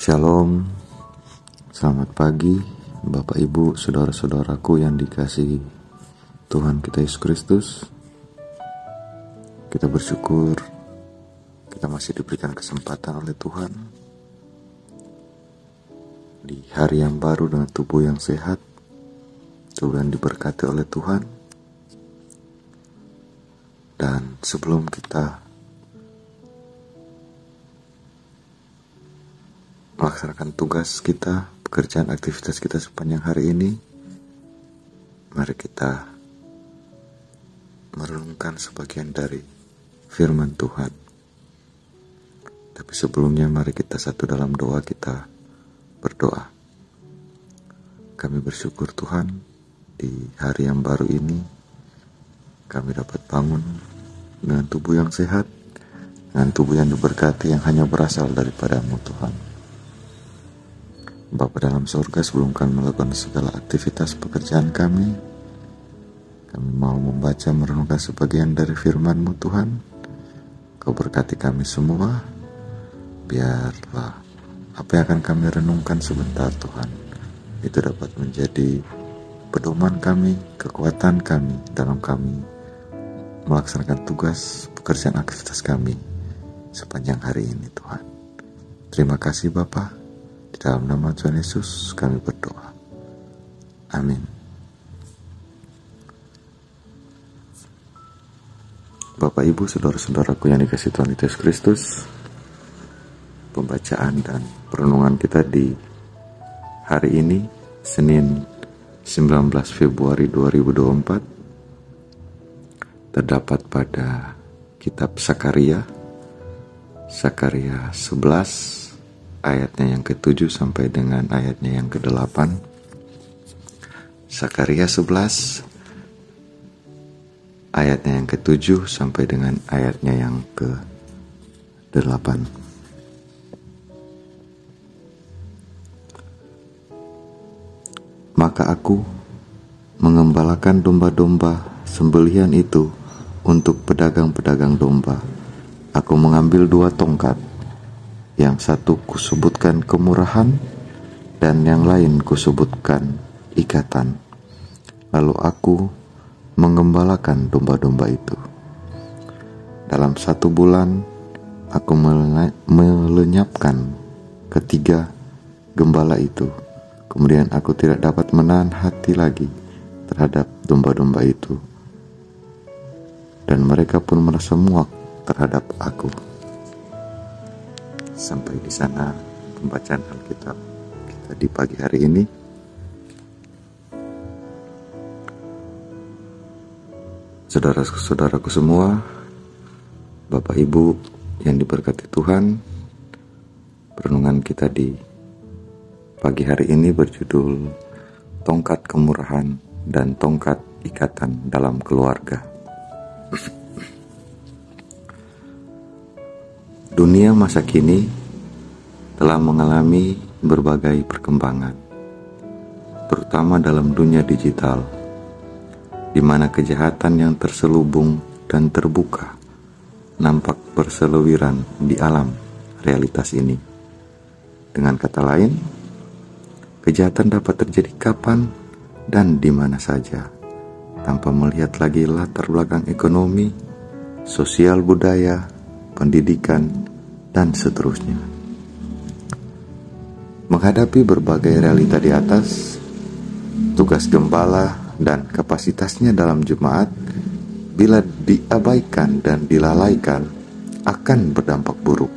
Shalom, selamat pagi Bapak Ibu, saudara-saudaraku yang dikasihi Tuhan kita Yesus Kristus. Kita bersyukur kita masih diberikan kesempatan oleh Tuhan di hari yang baru dengan tubuh yang sehat, tubuh yang diberkati oleh Tuhan. Dan sebelum kita melaksanakan tugas kita, pekerjaan aktivitas kita sepanjang hari ini, mari kita merenungkan sebagian dari firman Tuhan. Tapi sebelumnya mari kita satu dalam doa, kita berdoa. Kami bersyukur Tuhan, di hari yang baru ini kami dapat bangun dengan tubuh yang sehat, dengan tubuh yang diberkati yang hanya berasal daripada-Mu Tuhan. Bapa dalam surga, sebelum kami melakukan segala aktivitas pekerjaan kami mau membaca merenungkan sebagian dari firman-Mu Tuhan. Kau berkati kami semua, biarlah apa yang akan kami renungkan sebentar Tuhan, itu dapat menjadi pedoman kami, kekuatan kami dalam kami melaksanakan tugas pekerjaan aktivitas kami sepanjang hari ini Tuhan. Terima kasih Bapa. Dalam nama Tuhan Yesus kami berdoa. Amin. Bapak Ibu, saudara-saudaraku yang dikasihi Tuhan Yesus Kristus, pembacaan dan perenungan kita di hari ini, Senin 19 Februari 2024, terdapat pada kitab Sakaria 11 ayatnya yang ke-7 sampai dengan ayatnya yang ke-8. Sakaria 11 ayatnya yang ke-7 sampai dengan ayatnya yang ke-8. Maka aku mengembalakan domba-domba sembelihan itu untuk pedagang-pedagang domba. Aku mengambil 2 tongkat, yang satu kusebutkan kemurahan, dan yang lain kusebutkan ikatan. Lalu aku mengembalakan domba-domba itu. Dalam 1 bulan, aku melenyapkan ketiga gembala itu. Kemudian aku tidak dapat menahan hati lagi terhadap domba-domba itu. Dan mereka pun merasa muak terhadap aku. Sampai di sana pembacaan Alkitab kita di pagi hari ini. Saudara-saudaraku semua, Bapak Ibu yang diberkati Tuhan, perenungan kita di pagi hari ini berjudul Tongkat Kemurahan dan Tongkat Ikatan dalam Keluarga. Dunia masa kini telah mengalami berbagai perkembangan, terutama dalam dunia digital, di mana kejahatan yang terselubung dan terbuka nampak berseliweran di alam realitas ini. Dengan kata lain, kejahatan dapat terjadi kapan dan di mana saja, tanpa melihat lagi latar belakang ekonomi, sosial budaya, pendidikan, dan seterusnya. Menghadapi berbagai realita di atas, tugas gembala dan kapasitasnya dalam jemaat bila diabaikan dan dilalaikan akan berdampak buruk,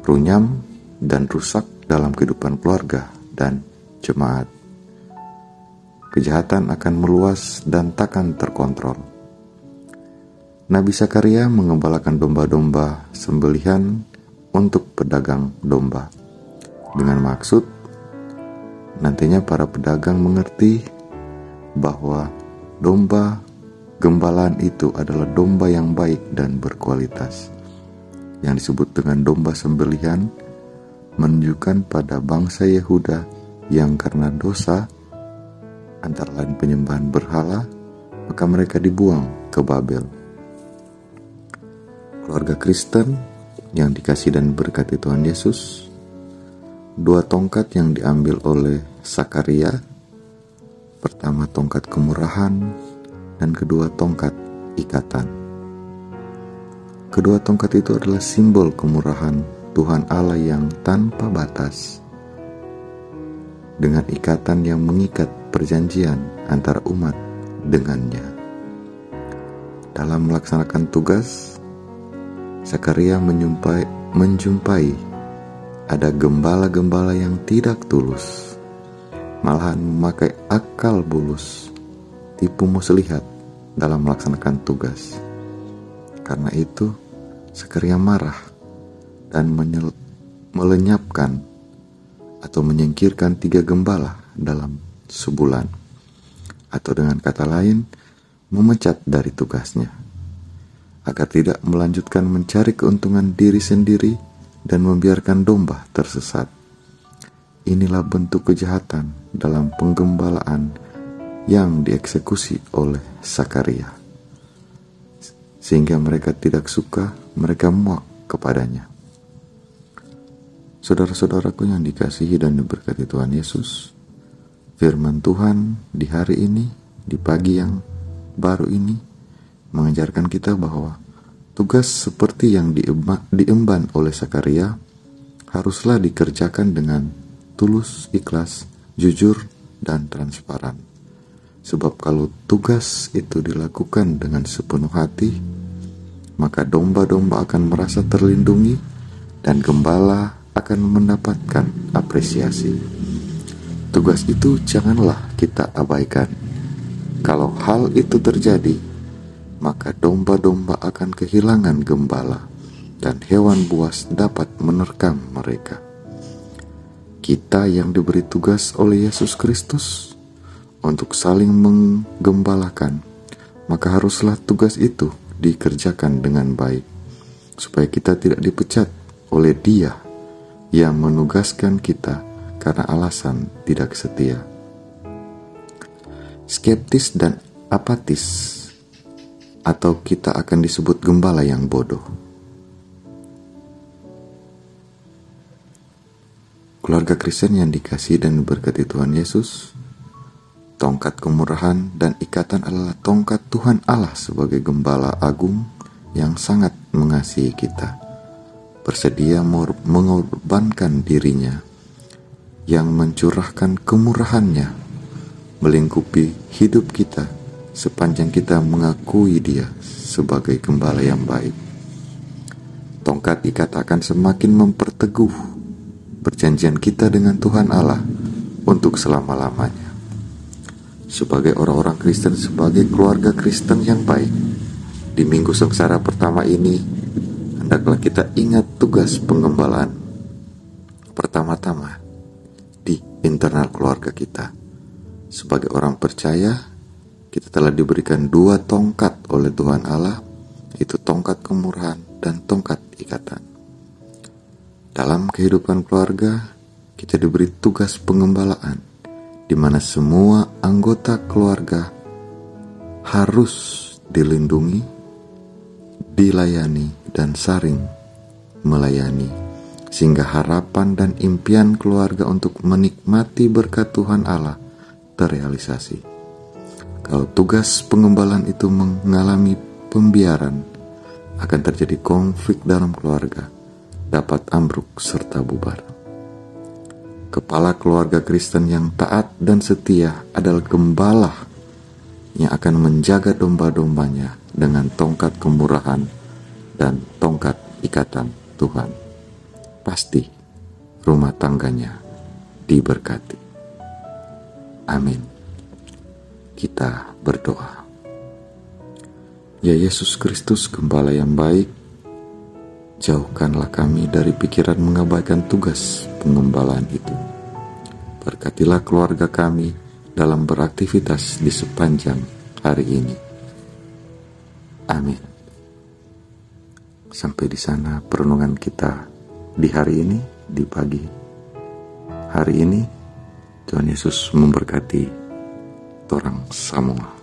runyam dan rusak dalam kehidupan keluarga dan jemaat. Kejahatan akan meluas dan takkan terkontrol. Nabi Sakaria mengembalakan domba-domba sembelihan untuk pedagang domba, dengan maksud nantinya para pedagang mengerti bahwa domba gembalaan itu adalah domba yang baik dan berkualitas. Yang disebut dengan domba sembelihan menunjukkan pada bangsa Yehuda yang karena dosa antara lain penyembahan berhala, maka mereka dibuang ke Babel. Keluarga Kristen yang dikasihi dan berkati Tuhan Yesus, dua tongkat yang diambil oleh Sakaria. Pertama tongkat kemurahan dan kedua tongkat ikatan. Kedua tongkat itu adalah simbol kemurahan Tuhan Allah yang tanpa batas, dengan ikatan yang mengikat perjanjian antara umat dengannya. Dalam melaksanakan tugas, Sakaria menjumpai ada gembala-gembala yang tidak tulus, malahan memakai akal bulus, tipu muslihat dalam melaksanakan tugas. Karena itu, Sakaria marah dan melenyapkan atau menyingkirkan 3 gembala dalam sebulan, atau dengan kata lain, memecat dari tugasnya, agar tidak melanjutkan mencari keuntungan diri sendiri dan membiarkan domba tersesat. Inilah bentuk kejahatan dalam penggembalaan yang dieksekusi oleh Sakaria, sehingga mereka tidak suka, mereka muak kepadanya. Saudara-saudaraku yang dikasihi dan diberkati Tuhan Yesus, firman Tuhan di hari ini, di pagi yang baru ini, mengajarkan kita bahwa tugas seperti yang diemban oleh Sakaria haruslah dikerjakan dengan tulus, ikhlas, jujur, dan transparan. Sebab kalau tugas itu dilakukan dengan sepenuh hati, maka domba-domba akan merasa terlindungi dan gembala akan mendapatkan apresiasi. Tugas itu janganlah kita abaikan. Kalau hal itu terjadi, maka domba-domba akan kehilangan gembala dan hewan buas dapat menerkam mereka. Kita yang diberi tugas oleh Yesus Kristus untuk saling menggembalakan, maka haruslah tugas itu dikerjakan dengan baik, supaya kita tidak dipecat oleh Dia yang menugaskan kita karena alasan tidak setia. Skeptis dan apatis, atau kita akan disebut gembala yang bodoh. Keluarga Kristen yang dikasihi dan diberkati Tuhan Yesus, tongkat kemurahan dan ikatan adalah tongkat Tuhan Allah sebagai gembala agung yang sangat mengasihi kita, bersedia mengorbankan dirinya, yang mencurahkan kemurahannya melingkupi hidup kita sepanjang kita mengakui Dia sebagai gembala yang baik. Tongkat ikat akan semakin memperteguh perjanjian kita dengan Tuhan Allah untuk selama-lamanya. Sebagai orang-orang Kristen, sebagai keluarga Kristen yang baik, di minggu sengsara pertama ini, hendaklah kita ingat tugas penggembalaan pertama-tama di internal keluarga kita. Sebagai orang percaya, kita telah diberikan 2 tongkat oleh Tuhan Allah, yaitu tongkat kemurahan dan tongkat ikatan. Dalam kehidupan keluarga, kita diberi tugas pengembalaan, di mana semua anggota keluarga harus dilindungi, dilayani, dan saling melayani, sehingga harapan dan impian keluarga untuk menikmati berkat Tuhan Allah terrealisasi. Kalau tugas pengembalaan itu mengalami pembiaran, akan terjadi konflik dalam keluarga, dapat ambruk serta bubar. Kepala keluarga Kristen yang taat dan setia adalah gembala yang akan menjaga domba-dombanya dengan tongkat kemurahan dan tongkat ikatan Tuhan. Pasti rumah tangganya diberkati. Amin. Kita berdoa. Ya Yesus Kristus, Gembala yang baik, jauhkanlah kami dari pikiran mengabaikan tugas pengembalaan itu. Berkatilah keluarga kami dalam beraktivitas di sepanjang hari ini. Amin. Sampai di sana perenungan kita di hari ini, di pagi hari ini. Tuhan Yesus memberkati orang semua.